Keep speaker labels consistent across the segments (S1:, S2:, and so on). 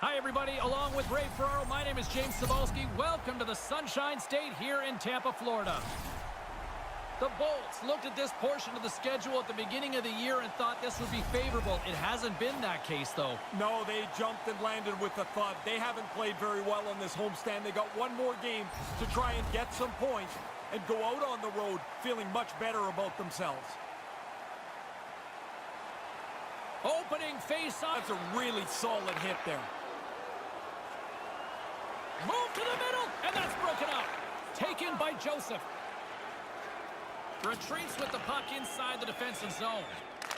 S1: Hi, everybody. Along with Ray Ferraro, my name is James Cebulski. Welcome to the Sunshine State here in Tampa, Florida. The Bolts looked at this portion of the schedule at the beginning of the year and thought this would be favorable. It hasn't been that case, though.
S2: No, they jumped and landed with a thud. They haven't played very well on this homestand. They got one more game to try and get some points and go out on the road feeling much better about themselves.
S1: Opening face-off.
S2: That's a really solid hit there.
S1: Move to the middle, and that's broken up. Taken by Joseph. Retreats with the puck inside the defensive zone.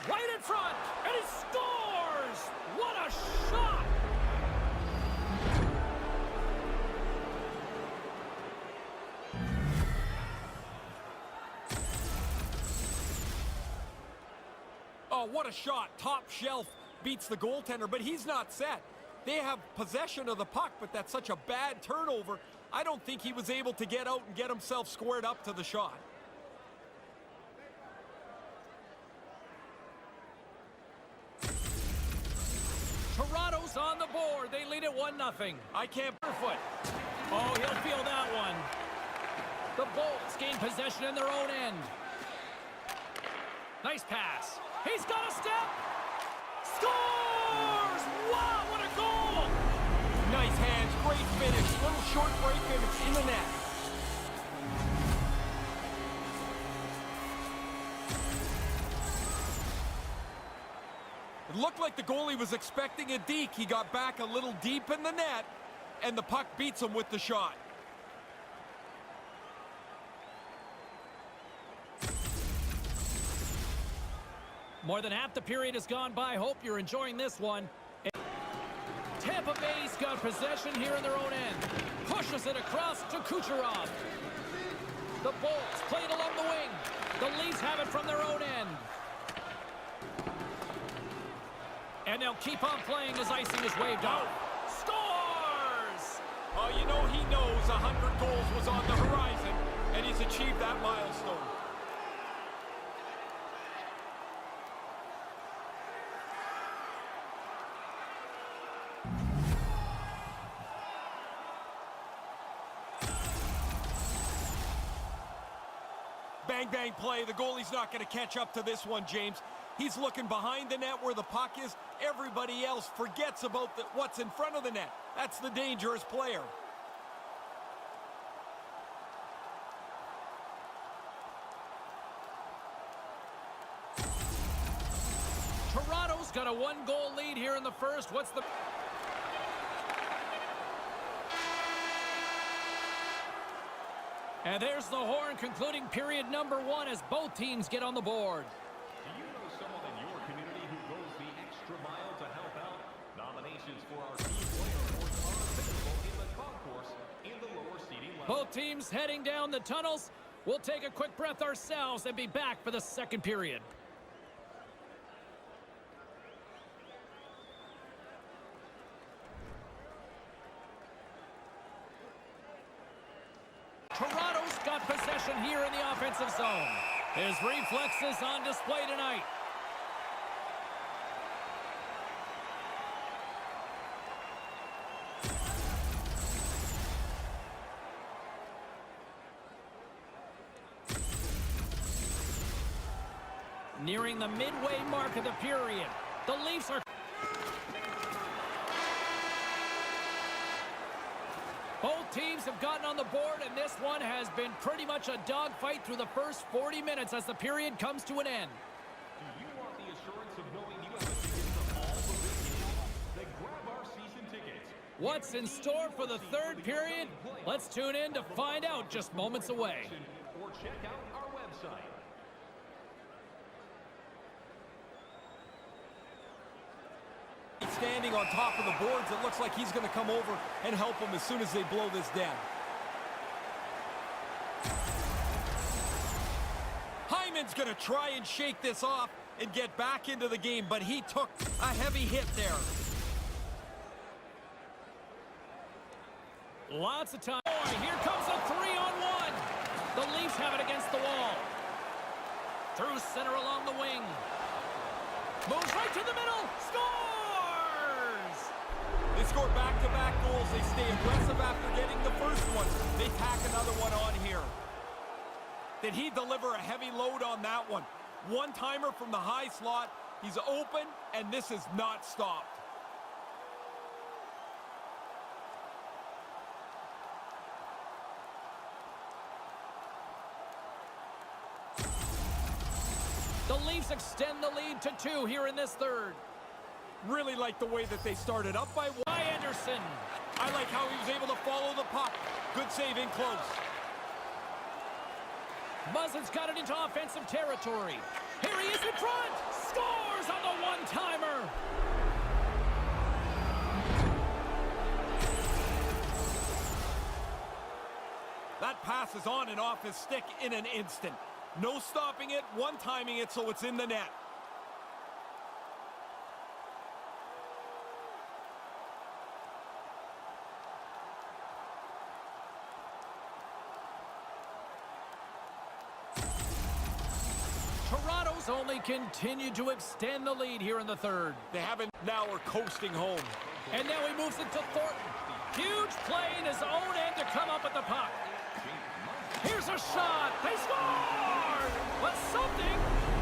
S1: Right in front, and he scores! What a shot!
S2: Oh, what a shot. Top shelf beats the goaltender, but he's not set. They have possession of the puck, but that's such a bad turnover. I don't think he was able to get out and get himself squared up to the shot.
S1: Toronto's on the board. They lead at 1-0.
S2: I can't...
S1: Foot. Oh, he'll feel that one. The Bolts gain possession in their own end. Nice pass. He's got a step. Scores! Wow, what a goal!
S2: Nice hands, great finish. Little short break and it's in the net. It looked like the goalie was expecting a deke. He got back a little deep in the net, and the puck beats him with the shot.
S1: More than half the period has gone by. Hope you're enjoying this one. Tampa Bay's got possession here in their own end. Pushes it across to Kucherov. The Bolts played along the wing. The Leafs have it from their own end. And they'll keep on playing as icing is waved off. Scores!
S2: Oh, you know he knows 100 goals was on the horizon, and he's achieved that milestone. Bang, bang play. The goalie's not going to catch up to this one, James. He's looking behind the net where the puck is. Everybody else forgets about what's in front of the net. That's the dangerous player.
S1: Toronto's got a 1-goal lead here in the first. What's the... And there's the horn concluding period number 1 as both teams get on the board.
S3: Do you know someone in your community who goes the extra mile to help out? Nominations for our team player awards are available in the concourse in the lower seating level.
S1: Both teams heading down the tunnels. We'll take a quick breath ourselves and be back for the second period. Toronto's got possession here in the offensive zone. His reflexes on display tonight. Nearing the midway mark of the period. The Leafs are... Both teams have gotten on the board, and this one has been pretty much a dogfight through the first 40 minutes as the period comes to an end.
S3: Do you want the assurance of knowing you have the tickets to all the big games? Then grab our season tickets.
S1: What's in store for the third period? Let's tune in to find out just moments away.
S3: Or check out our website.
S2: Standing on top of the boards, it looks like he's going to come over and help them as soon as they blow this down. Hyman's going to try and shake this off and get back into the game, but he took a heavy hit there.
S1: Lots of time. Here comes a 3-on-1. The Leafs have it against the wall. Through center along the wing. Moves right to the middle. Scores!
S2: They score back-to-back goals. They stay aggressive after getting the first one. They tack another one on here. Did he deliver a heavy load on that one? One-timer from the high slot. He's open, and this is not stopped.
S1: The Leafs extend the lead to 2 here in this third.
S2: Really like the way that they started up by one.
S1: Anderson.
S2: I like how he was able to follow the puck. Good save in close.
S1: Muzzin's got it into offensive territory. Here he is in front. Scores on the one-timer.
S2: That pass is on and off his stick in an instant. No stopping it, one-timing it so it's in the net.
S1: Toronto's only continued to extend the lead here in the third.
S2: They haven't, now are coasting home.
S1: And now he moves it to Thornton. Huge play in his own end to come up with the puck. Here's a shot. They scored! But something.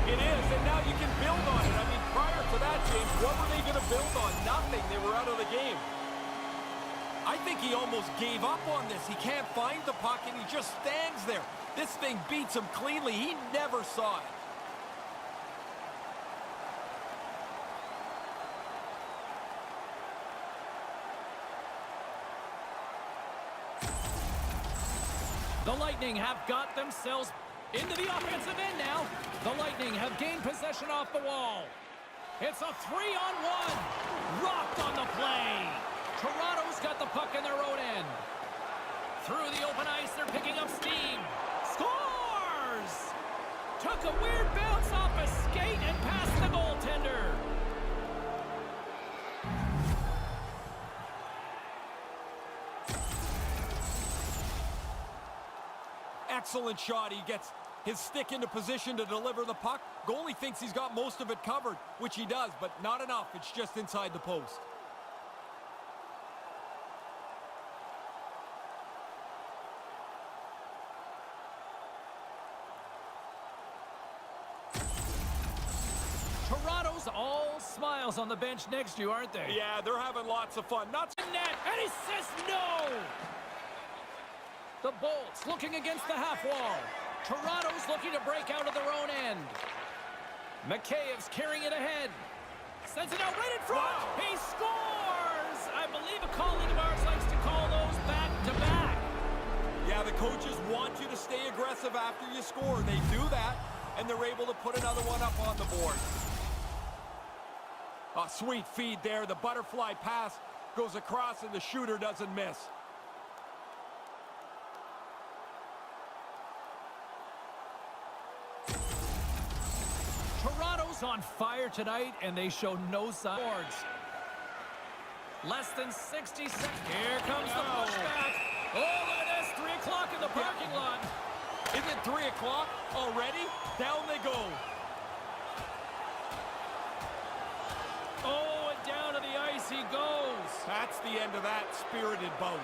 S2: It is, and now you can build on it. I mean, prior to that, James, what were they going to build on? Nothing. They were out of the game. I think he almost gave up on this. He can't find the puck, and he just stands there. This thing beats him cleanly. He never saw it.
S1: The Lightning have got themselves into the offensive end now. The Lightning have gained possession off the wall. It's a 3-on-1. Rocked on the play. Toronto's got the puck in their own end. Through the open ice, they're picking up steam. Scores! Took a weird bounce off a skate and past the goaltender.
S2: Excellent shot. He gets his stick into position to deliver the puck. Goalie thinks he's got most of it covered, which he does, but not enough. It's just inside the post.
S1: Toronto's all smiles on the bench next to you, aren't they?
S2: Yeah, they're having lots of fun. Not
S1: Net, and he says no! The Bolts looking against the half wall. Toronto's looking to break out of their own end. Makheyev's carrying it ahead. Sends it out right in front.
S2: Wow.
S1: He scores! I believe a colleague of ours likes to call those back-to-back.
S2: Yeah, the coaches want you to stay aggressive after you score. They do that, and they're able to put another one up on the board. A sweet feed there. The butterfly pass goes across, and the shooter doesn't miss.
S1: Toronto's on fire tonight, and they show no signs. Less than 60 seconds. Here comes the pushback. Oh, look at this. 3 o'clock in the parking lot.
S2: Is it 3 o'clock already? Down they go.
S1: Oh, and down to the ice he goes.
S2: That's the end of that spirited bout.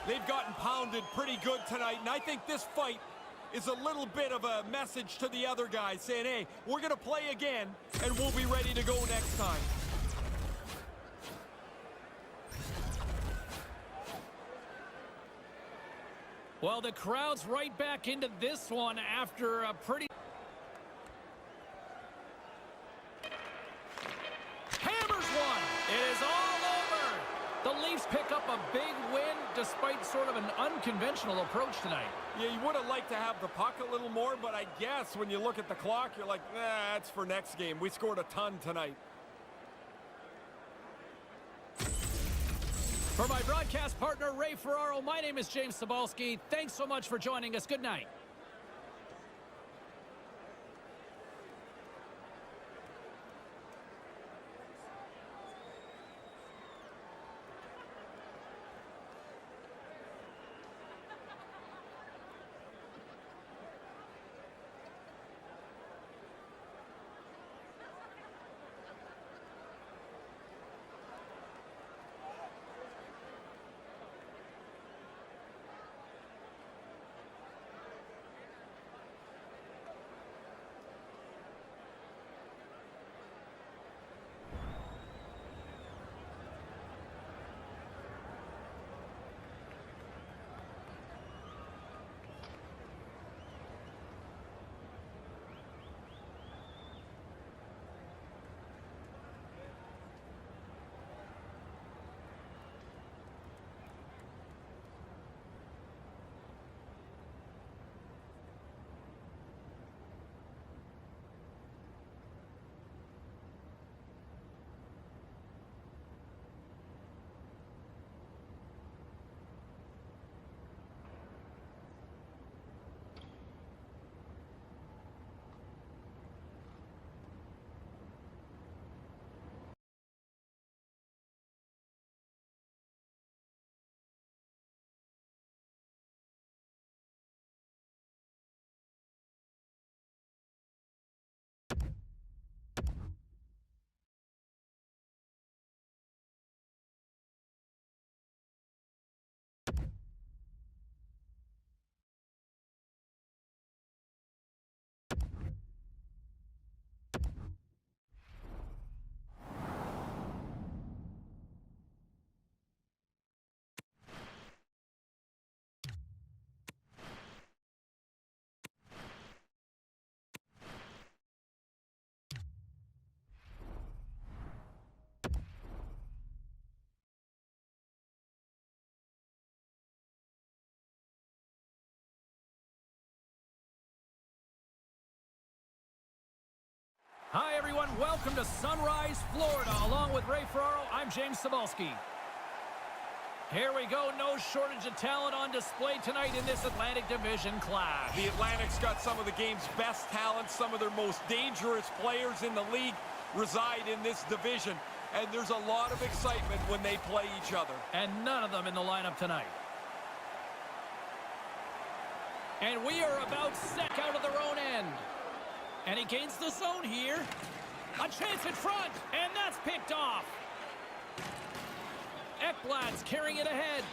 S2: They've gotten pounded pretty good tonight, and I think this fight is a little bit of a message to the other guys saying, hey, we're going to play again, and we'll be ready to go next time.
S1: Well, the crowd's right back into this one after a pretty... Hammers one! It is all over! The Leafs pick up a big win despite sort of an unconventional approach tonight.
S2: Yeah, you would have liked to have the puck a little more, but I guess when you look at the clock, you're like, nah, that's for next game. We scored a ton tonight.
S1: For my broadcast partner, Ray Ferraro, my name is James Cybulski. Thanks so much for joining us. Good night. Hi, everyone. Welcome to Sunrise, Florida. Along with Ray Ferraro, I'm James Cebulski. Here we go. No shortage of talent on display tonight in this Atlantic Division clash.
S2: The Atlantic's got some of the game's best talent. Some of their most dangerous players in the league reside in this division. And there's a lot of excitement when they play each other.
S1: And none of them in the lineup tonight. And we are about set out of their own end. And he gains the zone here. A chance in front. And that's picked off. Ekblad's carrying it ahead.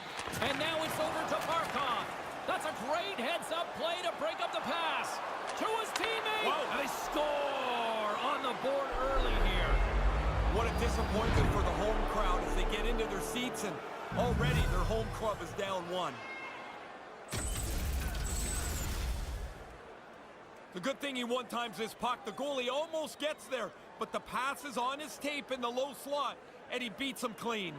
S1: And now it's over to Barkov. That's a great heads-up play to break up the pass. To his teammate.
S2: Whoa.
S1: And they score on the board early here.
S2: What a disappointment for the home crowd as they get into their seats, and already their home club is down 1. The good thing he one-times this puck. The goalie almost gets there, but the pass is on his tape in the low slot, and he beats him clean.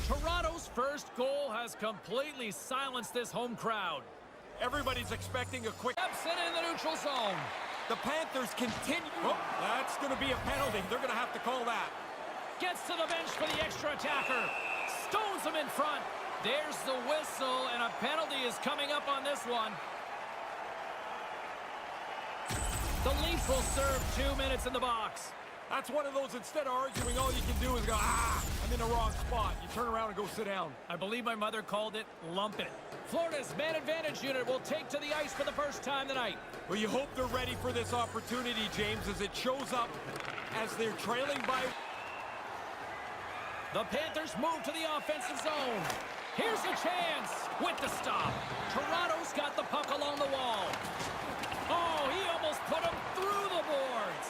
S1: Toronto's first goal has completely silenced this home crowd.
S2: Everybody's expecting a quick...
S1: Epson in the neutral zone.
S2: The Panthers continue... Oh, that's going to be a penalty. They're going to have to call that.
S1: Gets to the bench for the extra attacker. Stones him in front. There's the whistle, and a penalty is coming up on this one. The Leafs will serve 2 minutes in the box.
S2: That's one of those, instead of arguing, all you can do is go, I'm in the wrong spot. You turn around and go sit down.
S1: I believe my mother called it lump it. Florida's man advantage unit will take to the ice for the first time tonight.
S2: Well, you hope they're ready for this opportunity, James, as it shows up as they're trailing by...
S1: The Panthers move to the offensive zone. Here's a chance with the stop. Toronto's got the puck along the wall. Oh, he almost put him through the boards.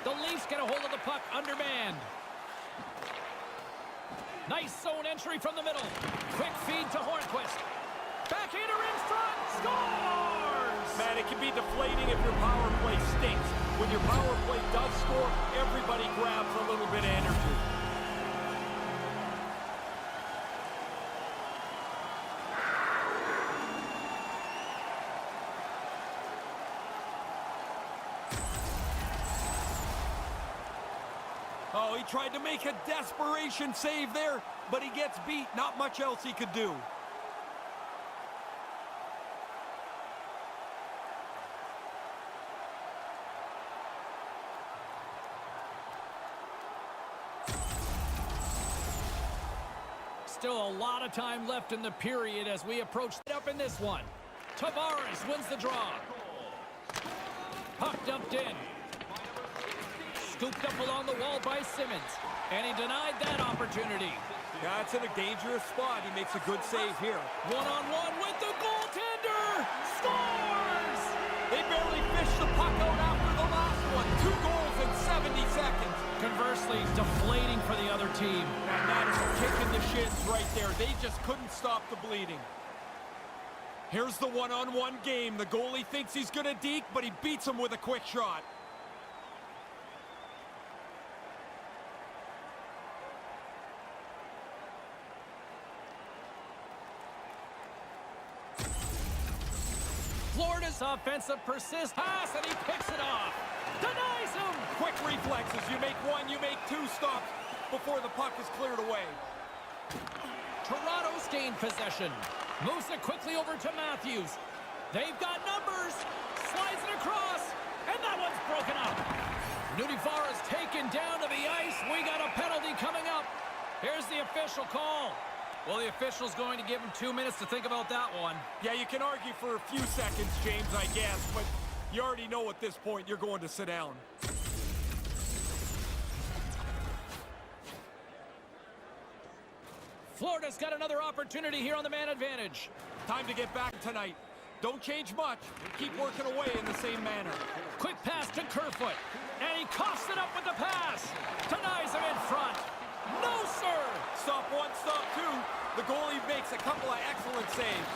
S1: The Leafs get a hold of the puck undermanned. Nice zone entry from the middle. Quick feed to Hornquist. Backhander in front. Scores!
S2: Man, it can be deflating if your power play stinks. When your power play does score, everybody grabs a little bit of energy. Oh, he tried to make a desperation save there, but he gets beat. Not much else he could do.
S1: Still a lot of time left in the period as we approach up in this one. Tavares wins the draw. Puck dumped in. Scooped up along the wall by Simmons. And he denied that opportunity.
S2: Yeah, it's in a dangerous spot. He makes a good save here.
S1: One-on-one with the goaltender. Scores!
S2: They barely fished the puck out after the last one. 2 goals in 70 seconds.
S1: Conversely, deflating for the other team.
S2: And that is a kick in the shins right there. They just couldn't stop the bleeding. Here's the one-on-one game. The goalie thinks he's going to deke, but he beats him with a quick shot.
S1: Florida's offensive persists. Pass, and he picks it off. Denies him.
S2: Quick reflexes. You make 1, you make 2 stops before the puck is cleared away.
S1: Toronto's gained possession. Moves it quickly over to Matthews. They've got numbers. Slides it across. And that one's broken up. Nudifar is taken down to the ice. We got a penalty coming up. Here's the official call. Well, the official's going to give him 2 minutes to think about that one.
S2: Yeah, you can argue for a few seconds, James, I guess, but you already know at this point you're going to sit down.
S1: Florida's got another opportunity here on the man advantage.
S2: Time to get back tonight. Don't change much. Keep working away in the same manner.
S1: Quick pass to Kerfoot. And he coughs it up with the pass. Denies him in front. No, sir!
S2: Stop 1, stop 2. The goalie makes a couple of excellent saves.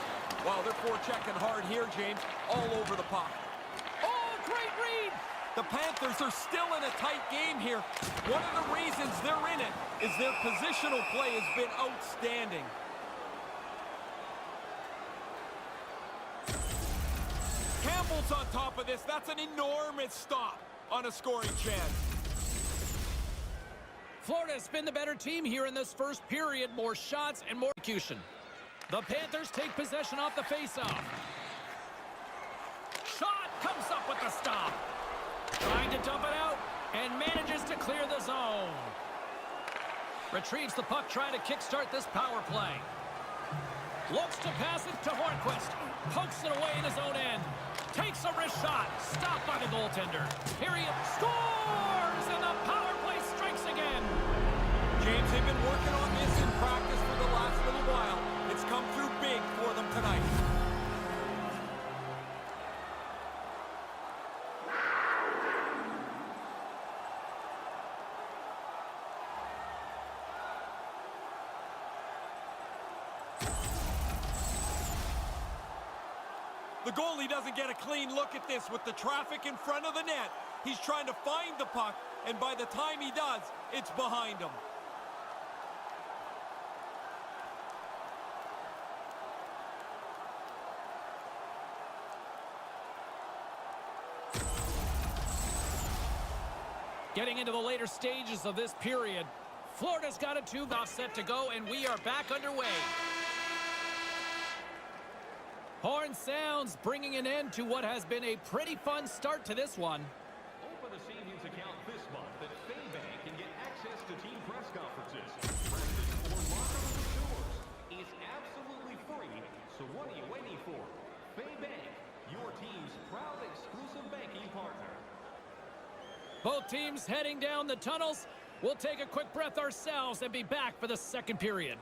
S2: Wow, they're forechecking hard here, James. All over the puck.
S1: Oh, great read!
S2: The Panthers are still in a tight game here. One of the reasons they're in it is their positional play has been outstanding. Doubles on top of this. That's an enormous stop on a scoring chance.
S1: Florida's been the better team here in this first period. More shots and more execution. The Panthers take possession off the faceoff. Shot comes up with the stop. Trying to dump it out and manages to clear the zone. Retrieves the puck, trying to kickstart this power play. Looks to pass it to Hornquist. Pokes it away in his own end. Takes a wrist shot. Stopped by the goaltender. Here he scores! And the power play strikes again.
S2: James, they've been working on this in practice for the last little while. It's come through big for them tonight. The goalie doesn't get a clean look at this with the traffic in front of the net. He's trying to find the puck, and by the time he does, it's behind him.
S1: Getting into the later stages of this period, Florida's got a 2-off set to go, and we are back underway. Horn sounds, bringing an end to what has been a pretty fun start to this one.
S3: Open a savings account this month at Faybank and get access to team press conferences, practice, or locker room tours. It's absolutely free, so what are you waiting for? Faybank, your team's proud exclusive banking partner.
S1: Both teams heading down the tunnels. We'll take a quick breath ourselves and be back for the second period.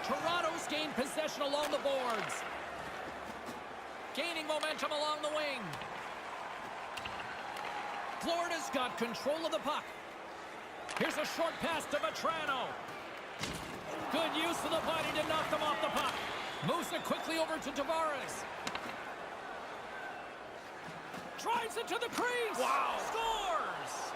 S1: Toronto's gained possession along the boards. Gaining momentum along the wing. Florida's got control of the puck. Here's a short pass to Vetrano. Good use of the body to knock them off the puck. Moves it quickly over to Tavares. Drives it to the crease.
S2: Wow.
S1: Scores!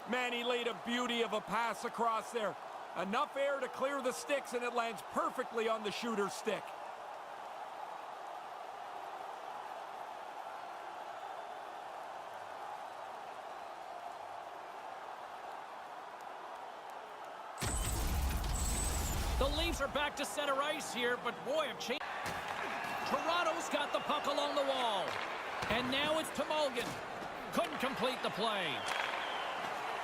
S2: Man, he laid a beauty of a pass across there. Enough air to clear the sticks, and it lands perfectly on the shooter's stick.
S1: The Leafs are back to center ice here, but boy, have changed. Toronto's got the puck along the wall. And now it's to Mulligan. Couldn't complete the play.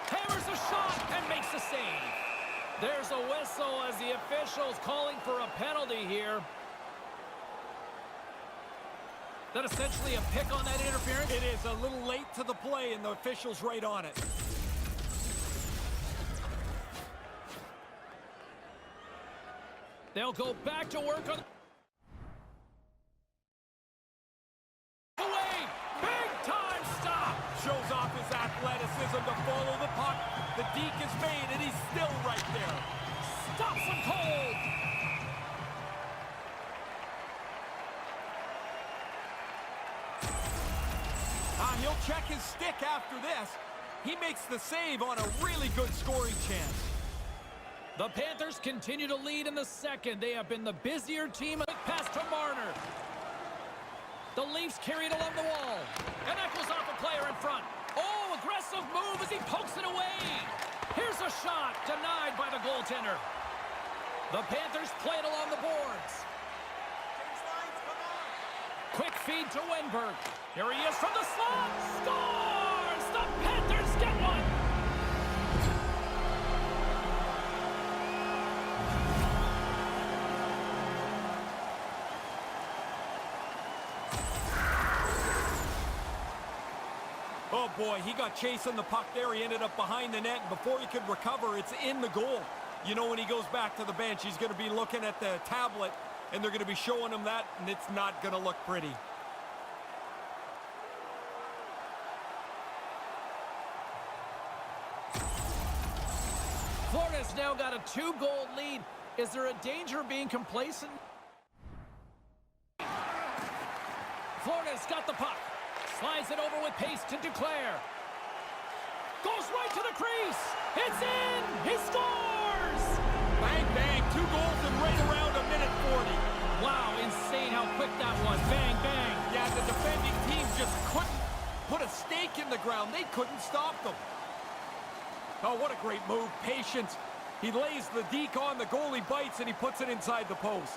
S1: Hammers a shot and makes the save. There's a whistle as the official's calling for a penalty here. That essentially a pick on that interference?
S2: It is a little late to the play, and the official's right on it.
S1: They'll go back to work on... Away! Big time stop!
S2: Shows off his athleticism to follow the puck. The deke is made, and he's still right there.
S1: Stops him cold!
S2: He'll check his stick after this. He makes the save on a really good scoring chance.
S1: The Panthers continue to lead in the second. They have been the busier team. Quick pass to Marner. The Leafs carry it along the wall. And that goes off a player in front. Oh, aggressive move as he pokes it away. Here's a shot denied by the goaltender. The Panthers play it along the boards. Quick feed to Wenberg. Here he is from the slot. Scores! The Panthers get one.
S2: Oh boy, he got chasing the puck there. He ended up behind the net, and before he could recover, it's in the goal. You know when he goes back to the bench, he's going to be looking at the tablet, and they're going to be showing him that, and it's not going to look pretty.
S1: Florida's now got a 2-goal lead. Is there a danger of being complacent? Florida's got the puck. Slides it over with pace to Duclair. Goes right to the crease. It's in. He scores.
S2: Bang, bang. 2 goals in right around a minute 40.
S1: Wow, insane how quick that was. Bang, bang.
S2: Yeah, the defending team just couldn't put a stake in the ground. They couldn't stop them. Oh, what a great move. Patience. He lays the deke on, the goalie bites, and he puts it inside the post.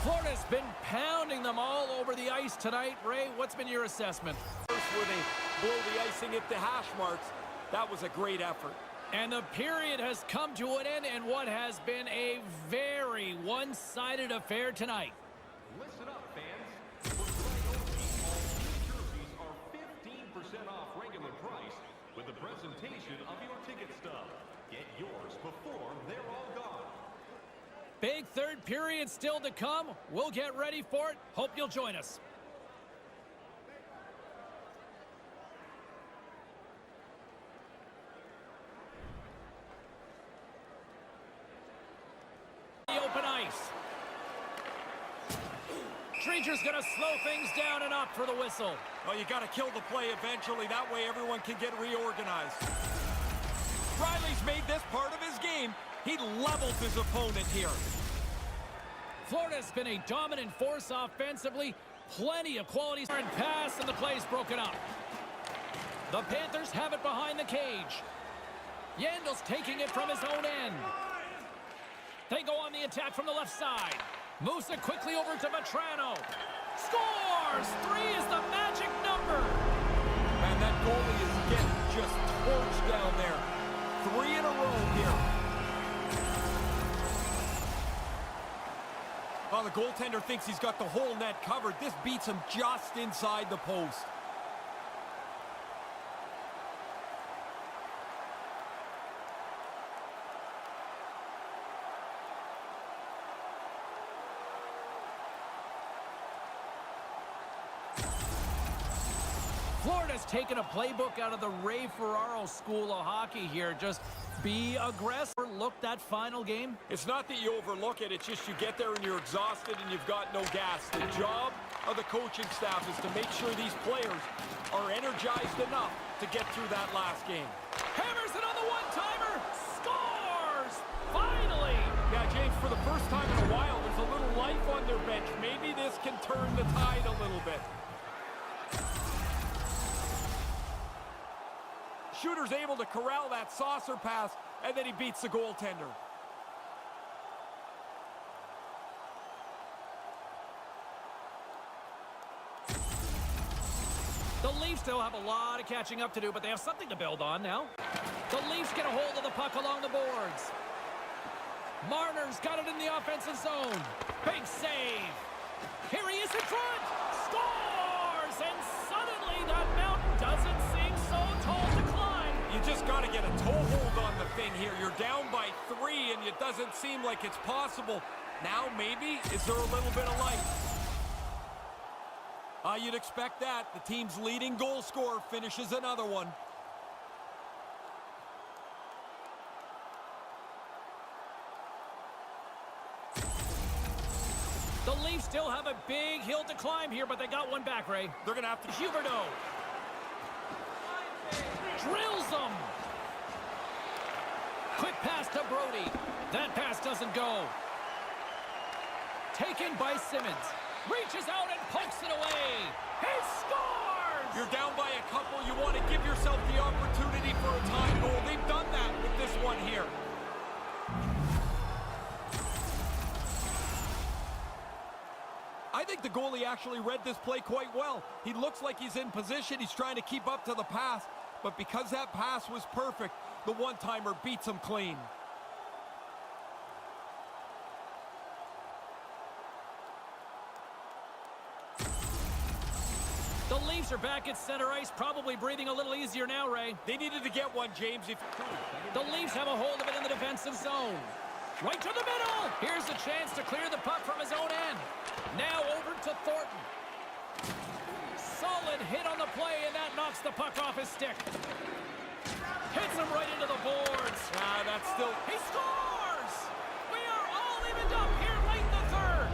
S1: Florida's been pounding them all over the ice tonight. Ray, what's been your assessment?
S2: First, where they blow the icing at the hash marks, that was a great effort.
S1: And the period has come to an end in what has been a very one-sided affair tonight.
S3: Listen up, fans. For tonight's OT, all new jerseys are 15% off regular price with the presentation of your ticket stub. Get yours before they're all gone.
S1: Big third period still to come. We'll get ready for it. Hope you'll join us. The open ice. Treacher's gonna slow things down and up for the whistle.
S2: Well, you got to kill the play eventually. That way everyone can get reorganized. Riley's made this part of his game. He levels his opponent here.
S1: Florida's been a dominant force offensively. Plenty of qualities and pass, and the play's broken up. The Panthers have it behind the cage. Yandel's taking it from his own end. They go on the attack from the left side. Moves it quickly over to Vetrano. Scores! 3 is the magic number.
S2: Man, that goalie is getting just torched down there. 3 in a row here. Well, the goaltender thinks he's got the whole net covered. This beats him just inside the post.
S1: Florida's taken a playbook out of the Ray Ferraro school of hockey here. Just be aggressive. Look that final game.
S2: It's not that you overlook it, it's just you get there and you're exhausted and you've got no gas. The job of the coaching staff is to make sure these players are energized enough to get through that last game.
S1: Hammers it on the one-timer. Scores! Finally!
S2: Yeah, James, for the first time in a while, there's a little life on their bench. Maybe this can turn the tide a little bit. Shooter's able to corral that saucer pass, and then he beats the goaltender.
S1: The Leafs still have a lot of catching up to do, but they have something to build on now. The Leafs get a hold of the puck along the boards. Marner's got it in the offensive zone. Big save. Here he is in front. Scores! And suddenly that mountain doesn't seem so tall to climb.
S2: You just got to get a toehold on the thing here. You're down by 3, and it doesn't seem like it's possible. Now, maybe, is there a little bit of light? You'd expect that. The team's leading goal scorer finishes another one.
S1: The Leafs still have a big hill to climb here, but they got one back, Ray.
S2: They're going to have to...
S1: Huberdeau drills them. Quick pass to Brody. That pass doesn't go. Taken by Simmons. Reaches out and pokes it away. He scores!
S2: You're down by a couple. You want to give yourself the opportunity for a time goal. They've done that with this one here. I think the goalie actually read this play quite well. He looks like he's in position. He's trying to keep up to the pass. But because that pass was perfect, the one-timer beats him clean.
S1: Leafs are back at center ice, probably breathing a little easier now, Ray.
S2: They needed to get one, James.
S1: The Leafs have a hold of it in the defensive zone. Right to the middle. Here's a chance to clear the puck from his own end. Now over to Thornton. Solid hit on the play, and that knocks the puck off his stick. Hits him right into the boards.
S2: That's still...
S1: He scores! We are all evened up here late in the third.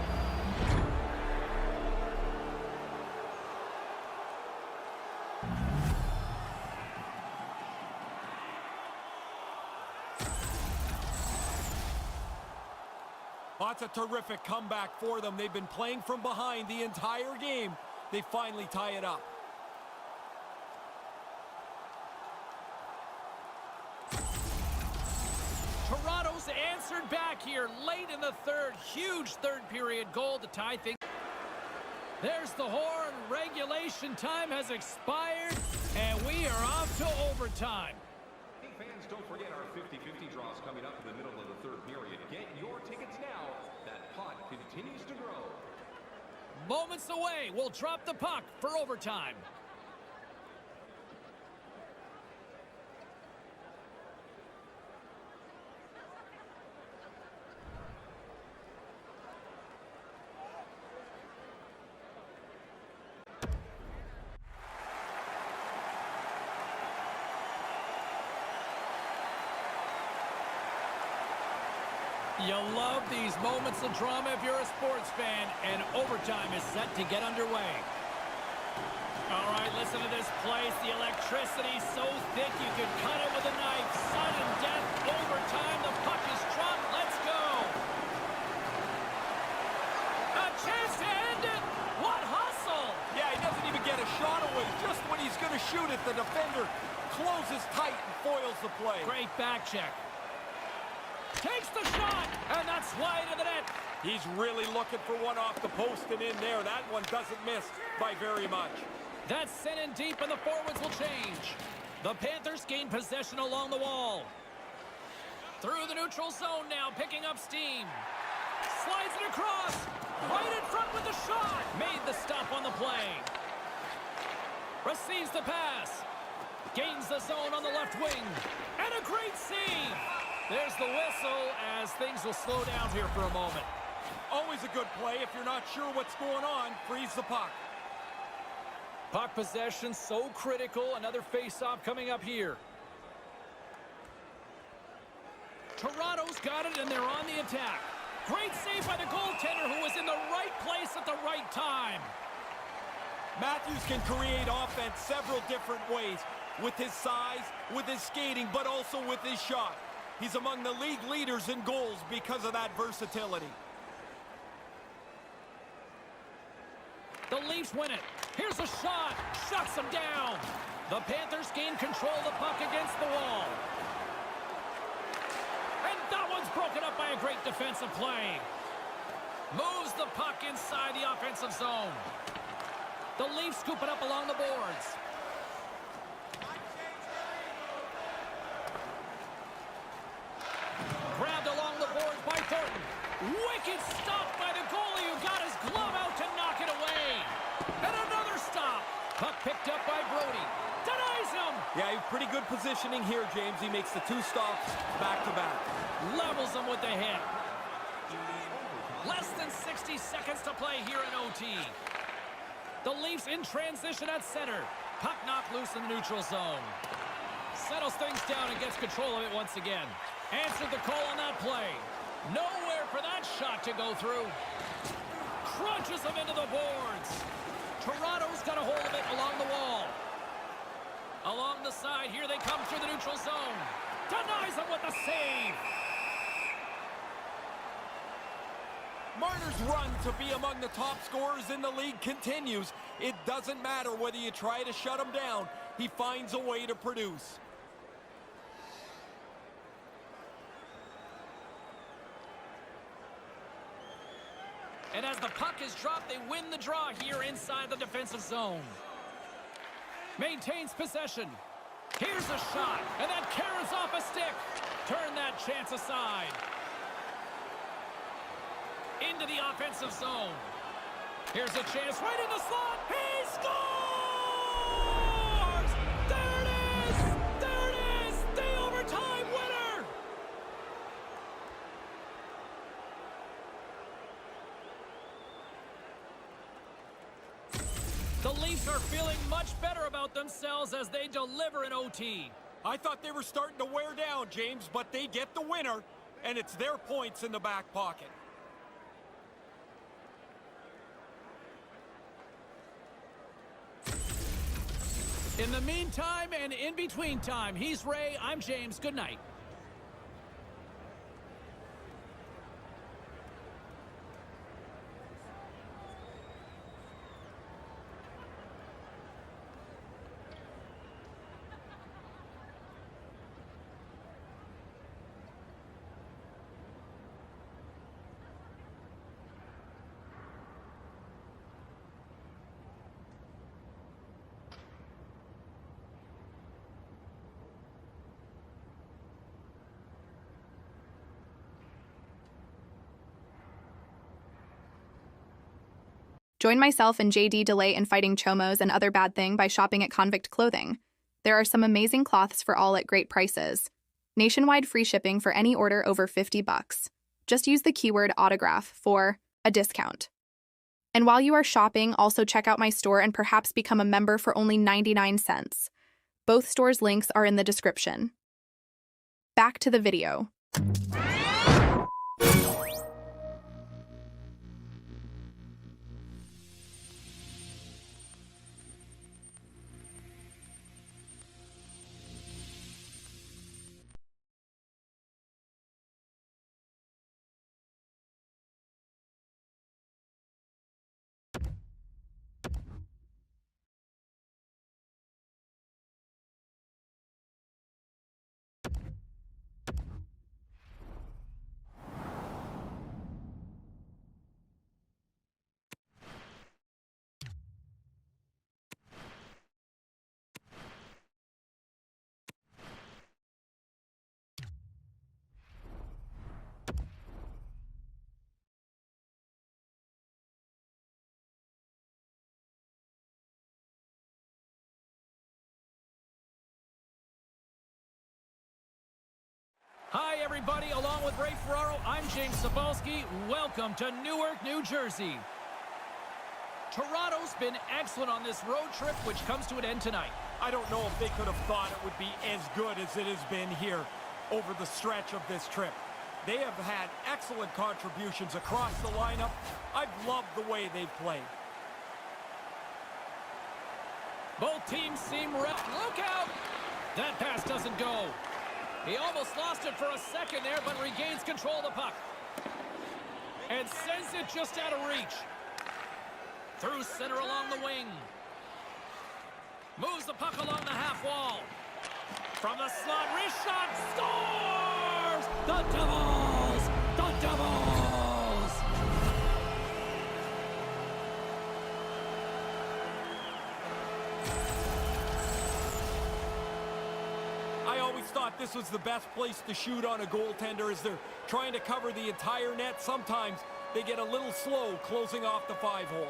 S2: That's a terrific comeback for them. They've been playing from behind the entire game. They finally tie it up.
S1: Toronto's answered back here late in the third. Huge third period goal to tie things. There's the horn. Regulation time has expired, and we are off to overtime.
S3: Hey fans, don't forget our 50-50 draws coming up in the middle of the third period. Get your tickets now. That pot continues to grow.
S1: Moments away. We'll drop the puck for overtime. You love these moments of drama if you're a sports fan, and overtime is set to get underway. All right, listen to this place. The electricity's so thick you could cut it with a knife. Sudden death, overtime. The puck is dropped. Let's go. A chance to end it. What hustle.
S2: Yeah, he doesn't even get a shot away. Just when he's going to shoot it, the defender closes tight and foils the play.
S1: Great back check. Takes the shot, and that's wide of the net.
S2: He's really looking for one off the post and in there. That one doesn't miss by very much.
S1: That's sent in deep, and the forwards will change. The Panthers gain possession along the wall. Through the neutral zone now, picking up steam. Slides it across. Right in front with the shot. Made the stop on the play. Receives the pass. Gains the zone on the left wing. And a great save. There's the whistle as things will slow down here for a moment.
S2: Always a good play. If you're not sure what's going on, freeze the puck.
S1: Puck possession so critical. Another face-off coming up here. Toronto's got it, and they're on the attack. Great save by the goaltender, who was in the right place at the right time.
S2: Matthews can create offense several different ways. With his size, with his skating, but also with his shot. He's among the league leaders in goals because of that versatility.
S1: The Leafs win it. Here's a shot. Shuts them down. The Panthers gain control of the puck against the wall. And that one's broken up by a great defensive play. Moves the puck inside the offensive zone. The Leafs scoop it up along the boards. Grabbed along the boards by Thornton. Wicked stop by the goalie who got his glove out to knock it away. And another stop. Puck picked up by Brody. Denies him.
S2: Yeah, pretty good positioning here, James. He makes the two stops back-to-back.
S1: Levels him with the hit. Less than 60 seconds to play here in OT. The Leafs in transition at center. Puck knocked loose in the neutral zone. Settles things down and gets control of it once again. Answered the call on that play. Nowhere for that shot to go through. Crunches him into the boards. Toronto's got a hold of it along the wall. Along the side, here they come through the neutral zone. Denies him with the save.
S2: Marner's run to be among the top scorers in the league continues. It doesn't matter whether you try to shut him down. He finds a way to produce.
S1: And as the puck is dropped, they win the draw here inside the defensive zone. Maintains possession. Here's a shot, and that carries off a stick. Turn that chance aside. Into the offensive zone. Here's a chance right in the slot. He scores! Leafs are feeling much better about themselves as they deliver an OT.
S2: I thought they were starting to wear down, James, but they get the winner, and it's their points in the back pocket.
S1: In the meantime and in between time, he's Ray, I'm James. Good night.
S4: Join myself and JD Delay in fighting chomos and other bad thing by shopping at Convict Clothing. There are some amazing cloths for all at great prices. Nationwide free shipping for any order over $50. Just use the keyword autograph for a discount. And while you are shopping, also check out my store and perhaps become a member for only 99 cents. Both stores' links are in the description. Back to the video.
S1: Hi, everybody. Along with Ray Ferraro, I'm James Cybulski. Welcome to Newark, New Jersey. Toronto's been excellent on this road trip, which comes to an end tonight.
S2: I don't know if they could have thought it would be as good as it has been here over the stretch of this trip. They have had excellent contributions across the lineup. I've loved the way they've played.
S1: Both teams seem ready. Look out! That pass doesn't go. He almost lost it for a second there, but regains control of the puck. And sends it just out of reach. Through center along the wing. Moves the puck along the half wall. From the slot, wrist shot, scores! The Devils! The Devils!
S2: I always thought this was the best place to shoot on a goaltender as they're trying to cover the entire net. Sometimes they get a little slow closing off the 5-hole.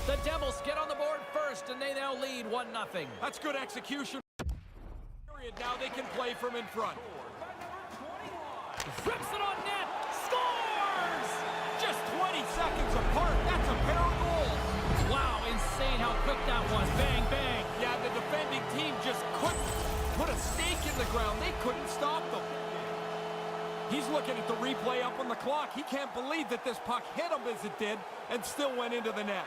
S1: The Devils get on the board first, and they now lead 1-0.
S2: That's good execution. Now they can play from in front.
S1: Rips it on net. Scores!
S2: Just 20 seconds apart. That's a pair of goals.
S1: Wow, insane how quick that was. Bang, bang.
S2: Yeah, the defending team just couldn't put a stake in the ground. They couldn't stop them. He's looking at the replay up on the clock. He can't believe that this puck hit him as it did and still went into the net.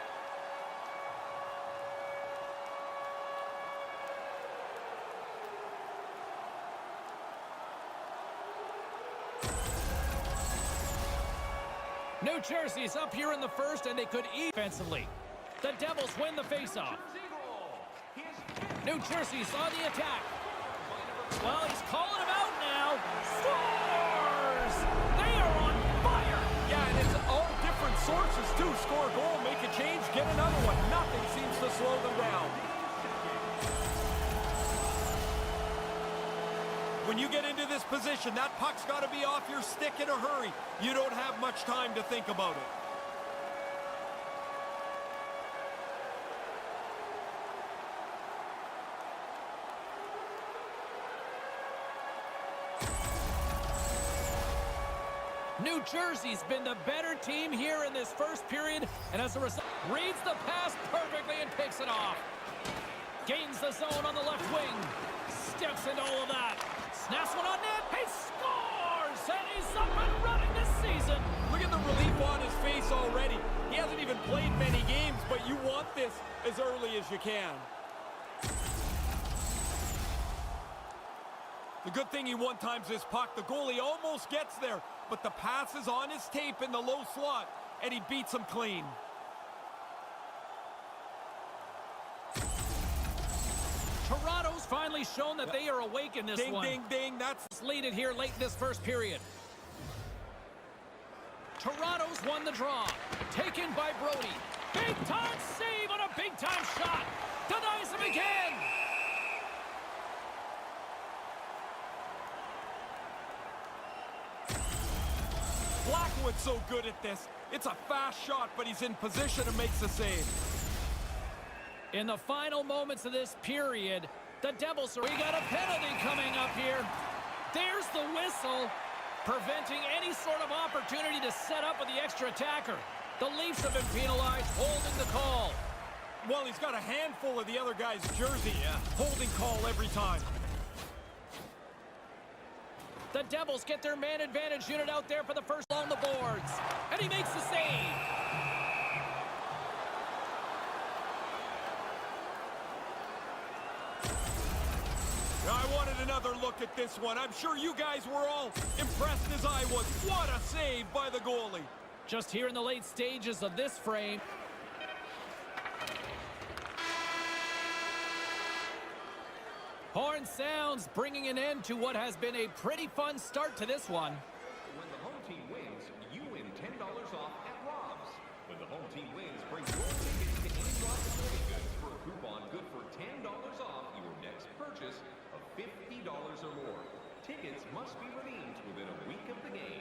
S1: New Jersey's up here in the first, and they could eat defensively. The Devils win the faceoff. New Jersey's on the attack. Well, he's calling him out now. Scores! They are on fire!
S2: Yeah, and it's all different sources, too. Score a goal, make a change, get another one. Nothing seems to slow them down. When you get into this position, that puck's got to be off your stick in a hurry. You don't have much time to think about it.
S1: New Jersey's been the better team here in this first period, and as a result, reads the pass perfectly and picks it off. Gains the zone on the left wing. Steps into all of that. Snaps one on net. He scores! And he's up and running this season.
S2: Look at the relief on his face already. He hasn't even played many games, but you want this as early as you can. The good thing he one-times this puck. The goalie almost gets there, but the pass is on his tape in the low slot, and he beats him clean.
S1: Toronto's finally shown that they are awake in this
S2: Ding,
S1: one.
S2: ding, ding. That's
S1: Lead it here late in this first period. Toronto's won the draw. Taken by Brody. Big-time save on a big-time shot. Denies him again.
S2: Blackwood's so good at this. It's a fast shot, but he's in position and makes the save.
S1: In the final moments of this period, the Devils we got a penalty coming up here. There's the whistle, preventing any sort of opportunity to set up with the extra attacker. The Leafs have been penalized, holding the call.
S2: Well, he's got a handful of the other guy's jersey. Holding call every time.
S1: The Devils get their man advantage unit out there for the first on the boards. And he makes the save.
S2: I wanted another look at this one. I'm sure you guys were all impressed as I was. What a save by the goalie.
S1: Just here in the late stages of this frame. Horn sounds, bringing an end to what has been a pretty fun start to this one.
S3: When the home team wins, you win $10 off at Rob's. When the home team wins, bring your tickets to any Rob's Sporting Goods for a coupon good for $10 off your next purchase of $50 or more. Tickets must be redeemed within a week of the game.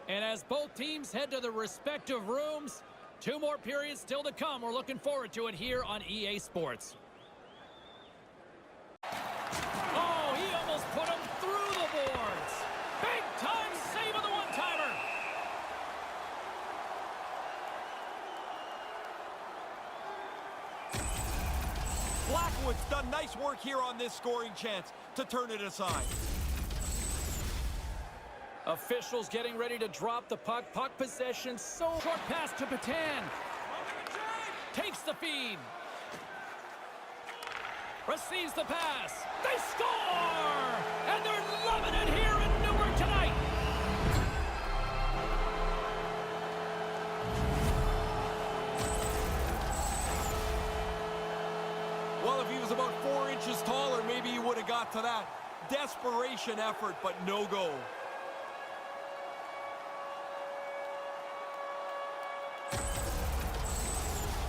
S1: And as both teams head to their respective rooms, 2 more periods still to come. We're looking forward to it here on EA Sports. Oh, he almost put him through the boards. Big time save of the one-timer.
S2: Blackwood's done nice work here on this scoring chance to turn it aside.
S1: Officials getting ready to drop the puck. Puck possession, so short pass to Patan. Takes the feed. Receives the pass. They score! And they're loving it here in Newark tonight.
S2: Well, if he was about 4 inches taller, maybe he would have got to that. Desperation effort, but no go.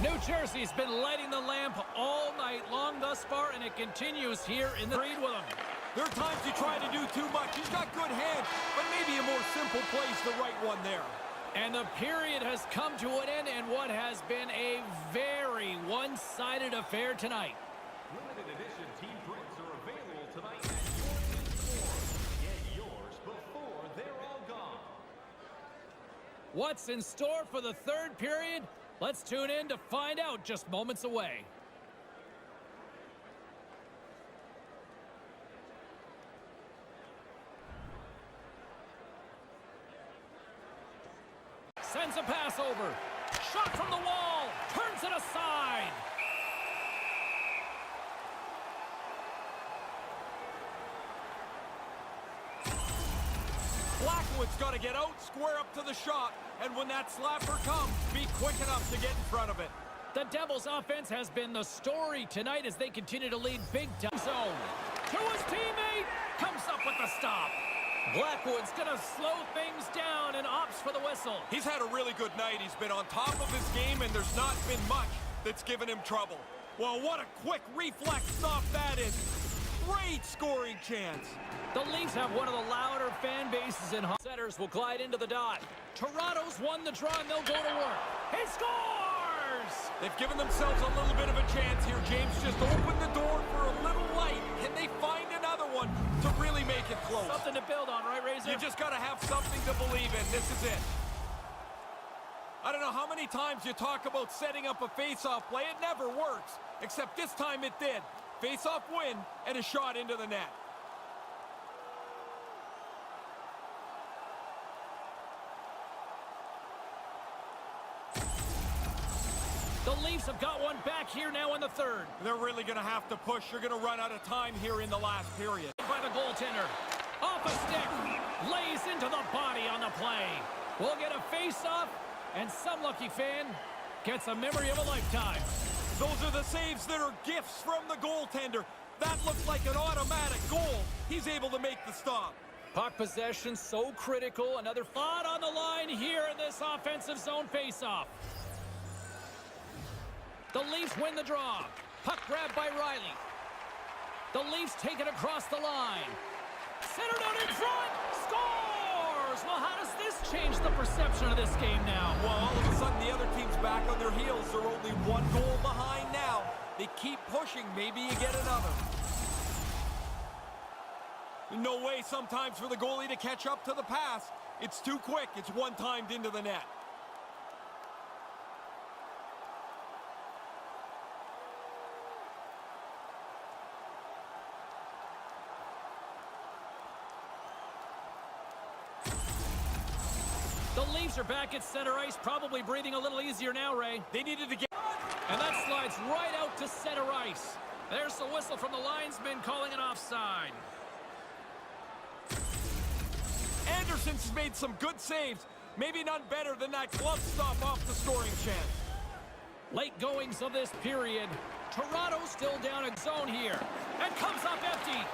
S1: New Jersey's been lighting the lamp all night long thus far, and it continues here in the lead with him.
S2: There are times you try to do too much. He's got good hands, but maybe a more simple play's the right one there.
S1: And the period has come to an end in what has been a very one-sided affair tonight.
S3: Limited edition team prints are available tonight at your in-store. Get yours before they're all gone.
S1: What's in store for the third period? Let's tune in to find out just moments away. Sends a pass over. Shot from the wall. Turns it aside.
S2: Blackwood's got to get out, square up to the shot, and when that slapper comes, be quick enough to get in front of it.
S1: The Devils' offense has been the story tonight as they continue to lead big time zone. To his teammate, comes up with the stop. Blackwood's gonna slow things down and opts for the whistle.
S2: He's had a really good night. He's been on top of his game, and there's not been much that's given him trouble. Well, what a quick reflex stop that is. Great scoring chance.
S1: The Leafs have one of the louder fan bases in Centers will glide into the dot. Toronto's won the draw, and they'll go to work. He scores!
S2: They've given themselves a little bit of a chance here. James just opened the door for a little light. Can they find another one? to really make it close.
S1: Something to build on, right, Razor?
S2: You just got to have something to believe in. This is it. I don't know how many times you talk about setting up a face-off play. It never works, except this time it did. Face-off win and a shot into the net.
S1: The Leafs have got one back here now in the third.
S2: They're really going to have to push. You're going to run out of time here in the last period.
S1: By the goaltender. Off a stick. Lays into the body on the play. We'll get a face-off, and some lucky fan gets a memory of a lifetime.
S2: Those are the saves that are gifts from the goaltender. That looks like an automatic goal. He's able to make the stop.
S1: Puck possession so critical. Another thought on the line here in this offensive zone face-off. The Leafs win the draw. Puck grabbed by Riley. The Leafs take it across the line. Centered out in front. Scores! Well, how does this change the perception of this game now?
S2: Well, all of a sudden, the other team's back on their heels. They're only one goal behind now. They keep pushing. Maybe you get another. No way sometimes for the goalie to catch up to the pass. It's too quick. It's one-timed into the net.
S1: The Leafs are back at center ice, probably breathing a little easier now, Ray.
S2: They needed to get...
S1: And that slides right out to center ice. There's the whistle from the linesman calling it offside.
S2: Anderson's made some good saves. Maybe none better than that glove stop off the scoring chance.
S1: Late goings of this period. Toronto still down in zone here. And comes up empty.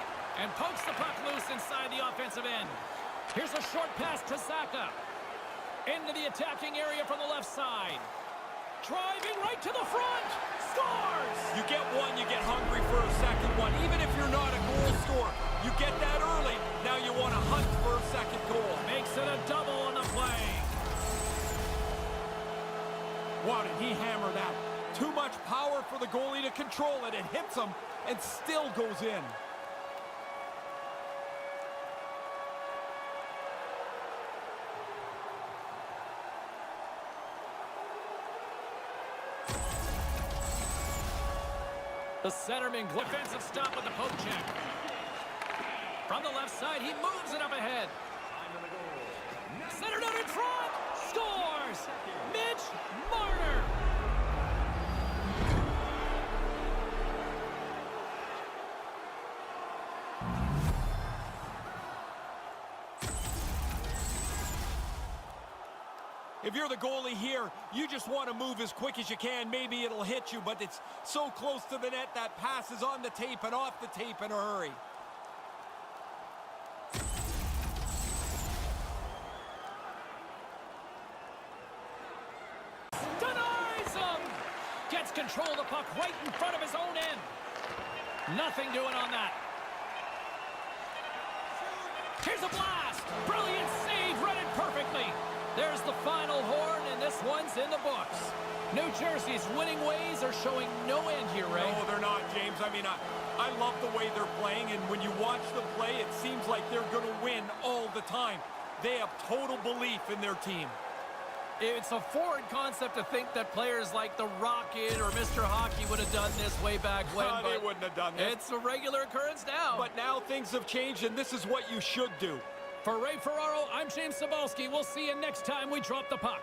S1: And pokes the puck loose inside the offensive end. Here's a short pass to Zacha. Into the attacking area from the left side. Driving right to the front. Scores!
S2: You get one, you get hungry for a second one. Even if you're not a goal scorer, you get that early. Now you want to hunt for a second goal.
S1: Makes it a double on the play.
S2: Wow, did he hammer that? Too much power for the goalie to control it. It hits him and still goes in.
S1: The centerman, defensive stop with the poke check. From the left side, he moves it up ahead. Centered out in front. Scores! Mitch Marner.
S2: If you're the goalie here, you just want to move as quick as you can. Maybe it'll hit you, but it's so close to the net that pass is on the tape and off the tape in a hurry.
S1: Denies him! Gets control of the puck right in front of his own end. Nothing doing on that. Here's a blast! Brilliant save, read it perfectly. There's the final horn, and this one's in the books. New Jersey's winning ways are showing no end here, Ray.
S2: No, they're not, James. I mean, I love the way they're playing, and when you watch them play, it seems like they're going to win all the time. They have total belief in their team.
S1: It's a foreign concept to think that players like the Rocket or Mr. Hockey would have done this way back when.
S2: They wouldn't have done this.
S1: It's a regular occurrence now.
S2: But now things have changed, and this is what you should do.
S1: For Ray Ferraro, I'm James Cybulski. We'll see you next time we drop the puck.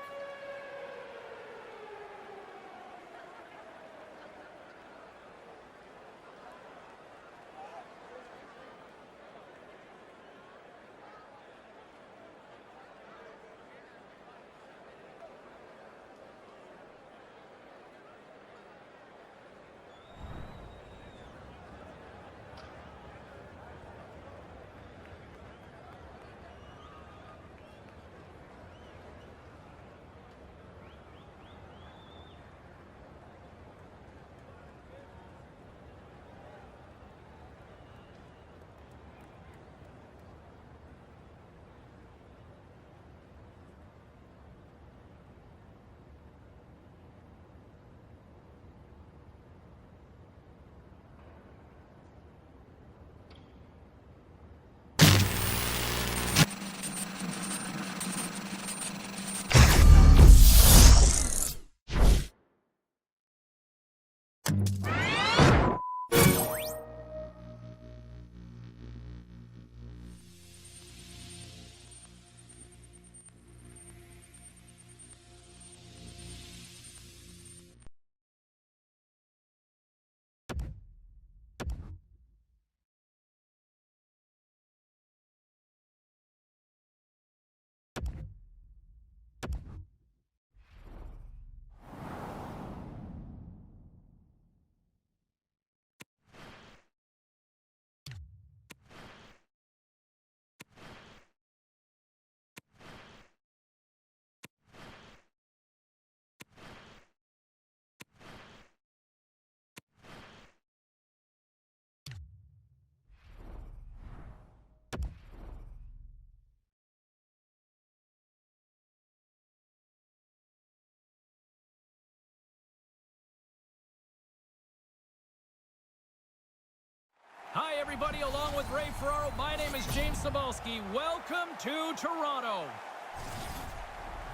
S1: Hi, everybody. Along with Ray Ferraro, my name is James Cebulski. Welcome to Toronto.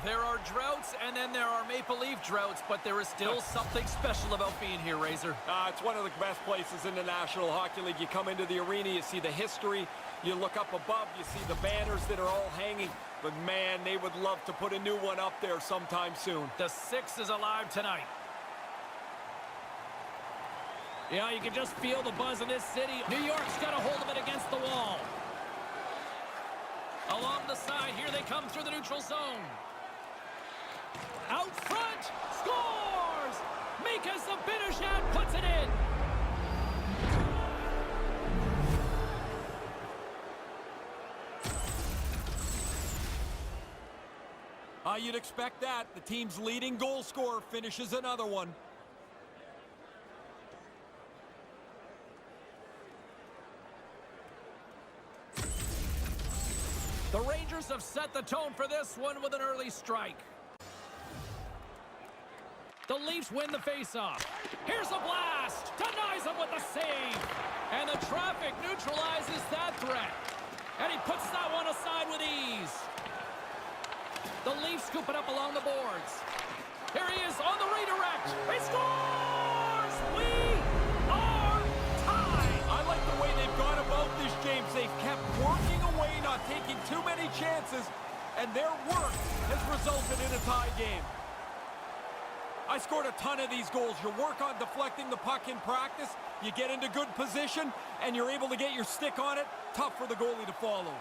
S1: There are droughts, and then there are Maple Leaf droughts, but there is still something special about being here, Razor.
S2: It's one of the best places in the National Hockey League. You come into the arena, you see the history, you look up above, you see the banners that are all hanging. But, man, they would love to put a new one up there sometime soon.
S1: The Six is alive tonight. Yeah, you can just feel the buzz in this city. New York's got a hold of it against the wall. Along the side, here they come through the neutral zone. Out front, scores! Mika Zibanejad puts it in.
S2: You'd expect that. The team's leading goal scorer finishes another one.
S1: The Rangers have set the tone for this one with an early strike. The Leafs win the faceoff. Here's a blast. Denies him with the save. And the traffic neutralizes that threat. And he puts that one aside with ease. The Leafs scoop it up along the boards. Here he is on the redirect. He scores! We are tied.
S2: I like the way they've gone about this, James. They've kept working away, not taking too many chances, and their work has resulted in a tie game. I scored a ton of these goals. You work on deflecting the puck in practice, you get into good position, and you're able to get your stick on it. Tough for the goalie to follow.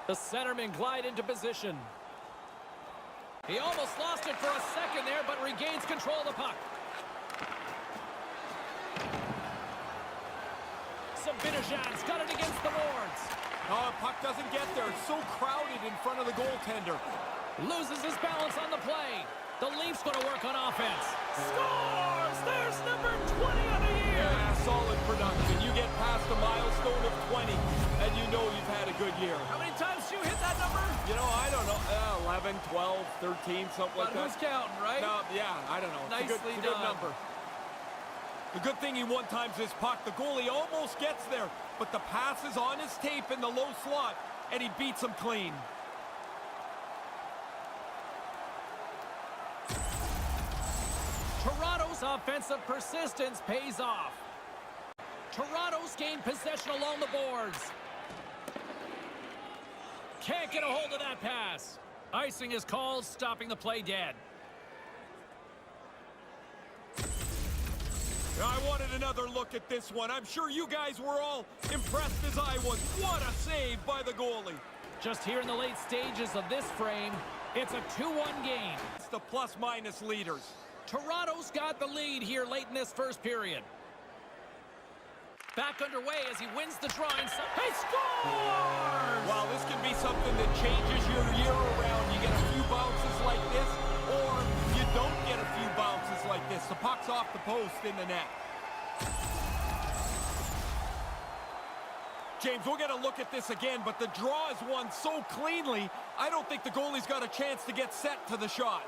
S1: The centerman glide into position. He almost lost it for a second there, but regains control of the puck. Zibanejad's got it against the boards.
S2: Oh, puck doesn't get there. It's so crowded in front of the goaltender.
S1: Loses his balance on the play. The Leafs going to work on offense. Scores! There's number 20 of the year.
S2: Yeah, solid production. You get past a milestone of 20, and you know you've had a good year.
S1: How many times you hit that number?
S2: You know, I don't know. 11, 12, 13, something like
S1: But
S2: that.
S1: who's counting, right?
S2: No, yeah, I don't know. It's
S1: Nicely
S2: a good
S1: done.
S2: number. The good thing he one-times his puck. The goalie almost gets there, but the pass is on his tape in the low slot, and he beats him clean.
S1: Toronto's offensive persistence pays off. Toronto's gained possession along the boards. Can't get a hold of that pass. Icing is called, stopping the play dead.
S2: I wanted another look at this one. I'm sure you guys were all impressed as I was. What a save by the goalie.
S1: Just here in the late stages of this frame, it's a 2-1 game.
S2: It's the plus-minus leaders.
S1: Toronto's got the lead here late in this first period. Back underway as he wins the drawing. He scores!
S2: Wow, this can be something that changes your year around. You get a few bounces like this, or you don't get a few bounces like this. The puck's off the post in the net. James, we're going to look at this again, but the draw is won so cleanly, I don't think the goalie's got a chance to get set to the shot.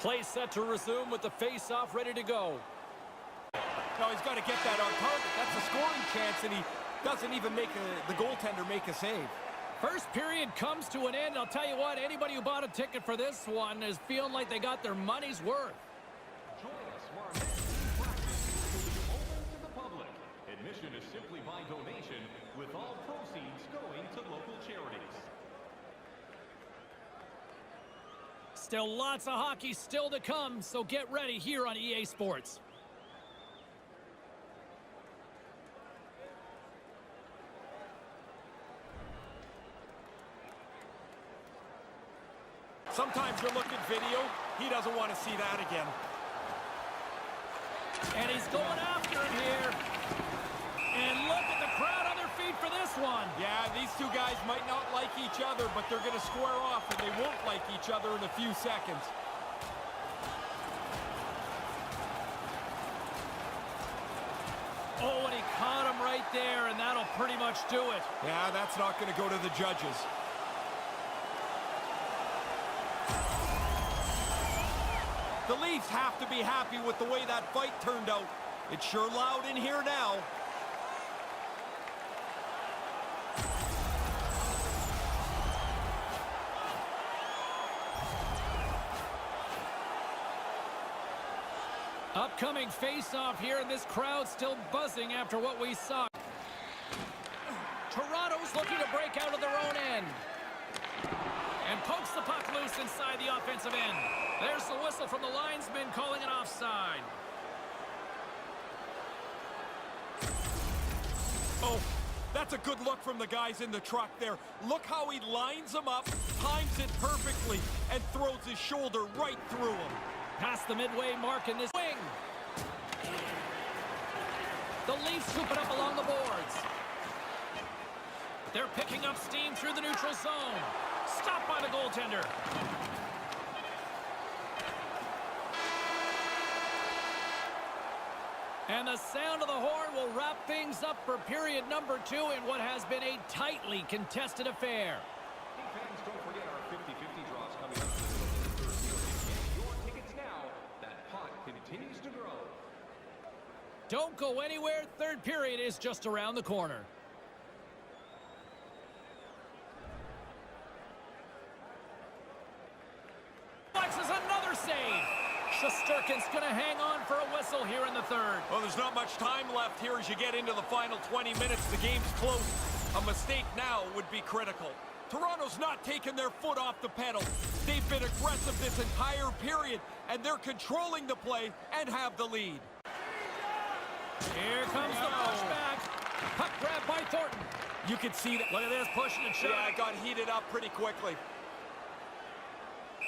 S1: Play set to resume with the face-off ready to go.
S2: No, he's got to get that on target. That's a scoring chance, and he doesn't even make the goaltender make a save.
S1: First period comes to an end. I'll tell you what, anybody who bought a ticket for this one is feeling like they got their money's worth.
S3: Join us for our next team practice, which will be open to the public. Admission is simply by donation, with all proceeds going to local charities.
S1: Still lots of hockey still to come, so get ready here on EA Sports.
S2: Sometimes you look at video, he doesn't want to see that again.
S1: And he's going after him here. And look at the crowd on their feet for this one.
S2: Yeah, these two guys might not like each other, but they're going to square off, and they won't like each other in a few seconds.
S1: Oh, and he caught him right there, and that'll pretty much do it.
S2: Yeah, that's not going to go to the judges. The Leafs have to be happy with the way that fight turned out. It's sure loud in here now.
S1: Upcoming face-off here, and this crowd still buzzing after what we saw. Toronto's looking to break out of their own end. And pokes the puck loose inside the offensive end. There's the whistle from the linesman calling it offside.
S2: Oh, that's a good look from the guys in the truck there. Look how he lines them up, times it perfectly, and throws his shoulder right through him.
S1: Past the midway mark in this wing. The Leafs scoop it up along the boards. They're picking up steam through the neutral zone. Stopped by the goaltender. And the sound of the horn will wrap things up for period number 2 in what has been a tightly contested affair.
S3: Hey fans, don't forget our 50-50 draws coming up in the middle of the third period. Get your tickets now. That pot continues to grow.
S1: Don't go anywhere. Third period is just around the corner. Flexes another save. Shesterkin's going to hang on for a whistle here in the third.
S2: Well, there's not much time left here as you get into the final 20 minutes. The game's close. A mistake now would be critical. Toronto's not taking their foot off the pedal. They've been aggressive this entire period, and they're controlling the play and have the lead.
S1: Here comes the pushback. Puck grab by Thornton.
S2: You can see that.
S1: Look at this, pushing and shoving.
S2: Yeah, it got heated up pretty quickly.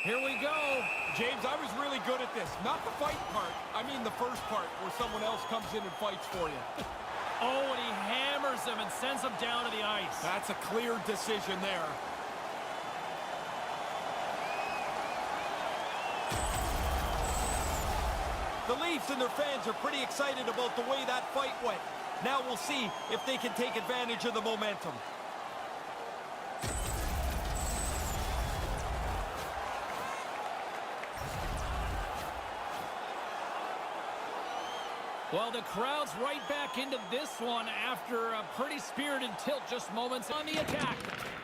S1: Here we go.
S2: James, I was really good at this. Not the fight part. I mean the first part where someone else comes in and fights for you.
S1: Oh, and he hammers him and sends him down to the ice.
S2: That's a clear decision there. The Leafs and their fans are pretty excited about the way that fight went. Now we'll see if they can take advantage of the momentum.
S1: Well, the crowd's right back into this one after a pretty spirited tilt just moments on the attack.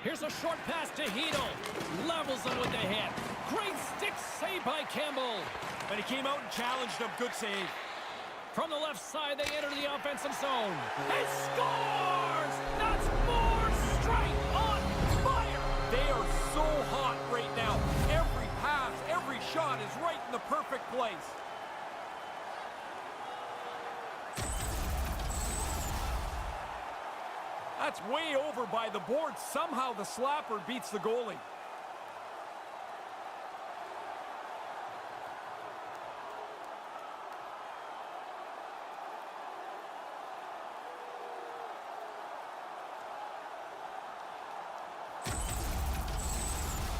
S1: Here's a short pass to Hedl. Levels him with the hit. Great stick save by Campbell.
S2: But he came out and challenged him. Good save.
S1: From the left side, they enter the offensive zone. And scores! That's more straight on fire!
S2: They are so hot right now. Every pass, every shot is right in the perfect place. That's way over by the board. Somehow the slapper beats the goalie.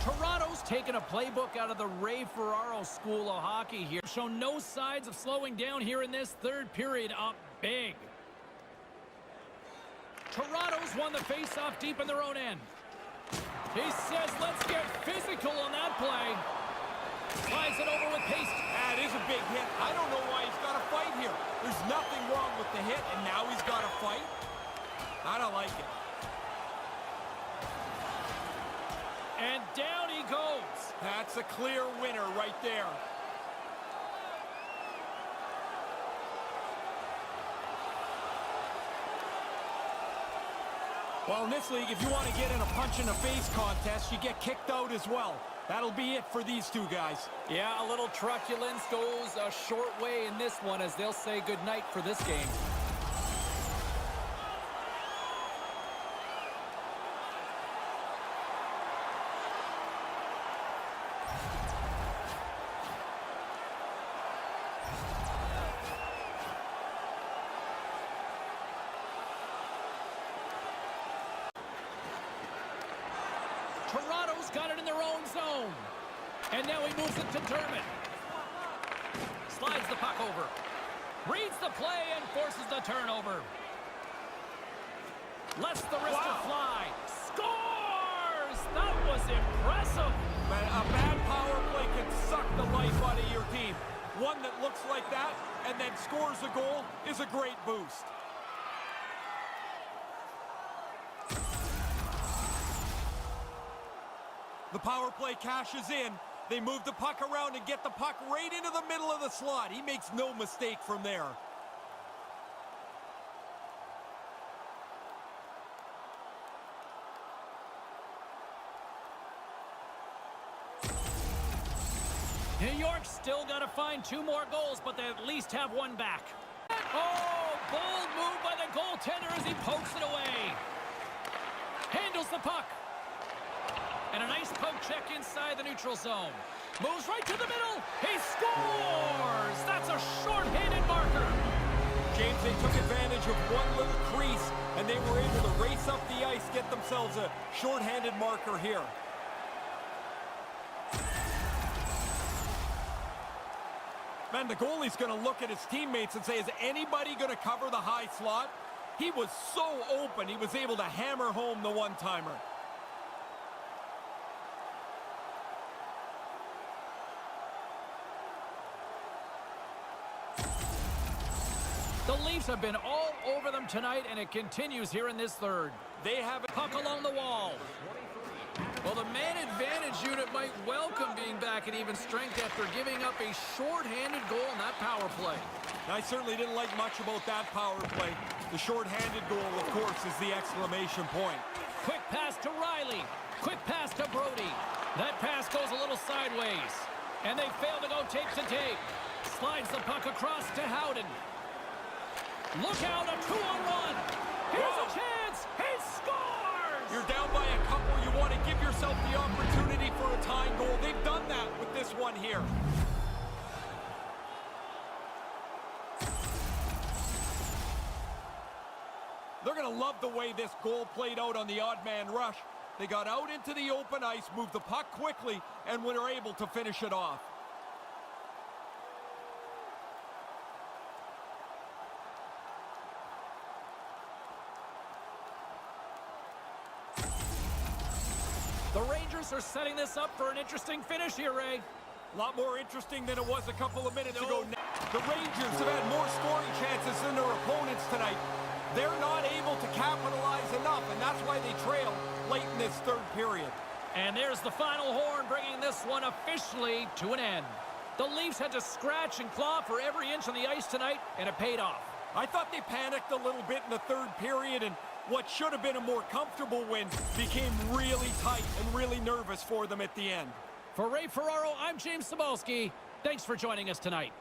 S1: Toronto's taken a playbook out of the Ray Ferraro school of hockey here. Shown no signs of slowing down here in this third period, up big. Toronto's won the face-off deep in their own end. He says, let's get physical on that play. Slides it over with pace.
S2: That is a big hit. I don't know why he's got to fight here. There's nothing wrong with the hit, and now he's got to fight. I don't like it.
S1: And down he goes.
S2: That's a clear winner right there. Well, in this league, if you want to get in a punch-in-the-face contest, you get kicked out as well. That'll be it for these two guys.
S1: Yeah, a little truculence goes a short way in this one as they'll say goodnight for this game. Toronto's got it in their own zone. And now he moves it to Dermott. Slides the puck over. Reads the play and forces the turnover. Lets the wrister fly. Scores! That was impressive.
S2: Man, a bad power play can suck the life out of your team. One that looks like that and then scores a goal is a great boost. The power play cashes in. They move the puck around and get the puck right into the middle of the slot. He makes no mistake from there.
S1: New York's still got to find 2 more goals, but they at least have one back. Oh, bold move by the goaltender as he pokes it away. Handles the puck. And a nice poke check inside the neutral zone. Moves right to the middle. He scores! That's a short-handed marker.
S2: James, they took advantage of one little crease, and they were able to race up the ice, get themselves a short-handed marker here. Man, the goalie's going to look at his teammates and say, is anybody going to cover the high slot? He was so open, he was able to hammer home the one-timer.
S1: The Leafs have been all over them tonight, and it continues here in this third.
S2: They have a
S1: Puck along the wall. Well, the man advantage unit might welcome being back at even strength after giving up a short-handed goal in that power play.
S2: I certainly didn't like much about that power play. The short-handed goal, of course, is the exclamation point.
S1: Quick pass to Riley. Quick pass to Brody. That pass goes a little sideways. And they fail to go tape to tape. Slides the puck across to Howden. Look out, a 2-on-1. Here's a chance. He scores!
S2: You're down by a couple. You want to give yourself the opportunity for a tying goal. They've done that with this one here. They're going to love the way this goal played out on the odd man rush. They got out into the open ice, moved the puck quickly, and were able to finish it off.
S1: The Rangers are setting this up for an interesting finish here, Ray.
S2: A lot more interesting than it was a couple of minutes ago. The Rangers have had more scoring chances than their opponents tonight. They're not able to capitalize enough, and that's why they trail late in this third period.
S1: And there's the final horn, bringing this one officially to an end. The Leafs had to scratch and claw for every inch on the ice tonight, and it paid off.
S2: I thought they panicked a little bit in the third period, and what should have been a more comfortable win became really tight and really nervous for them at the end.
S1: For Ray Ferraro, I'm James Cybulski. Thanks for joining us tonight.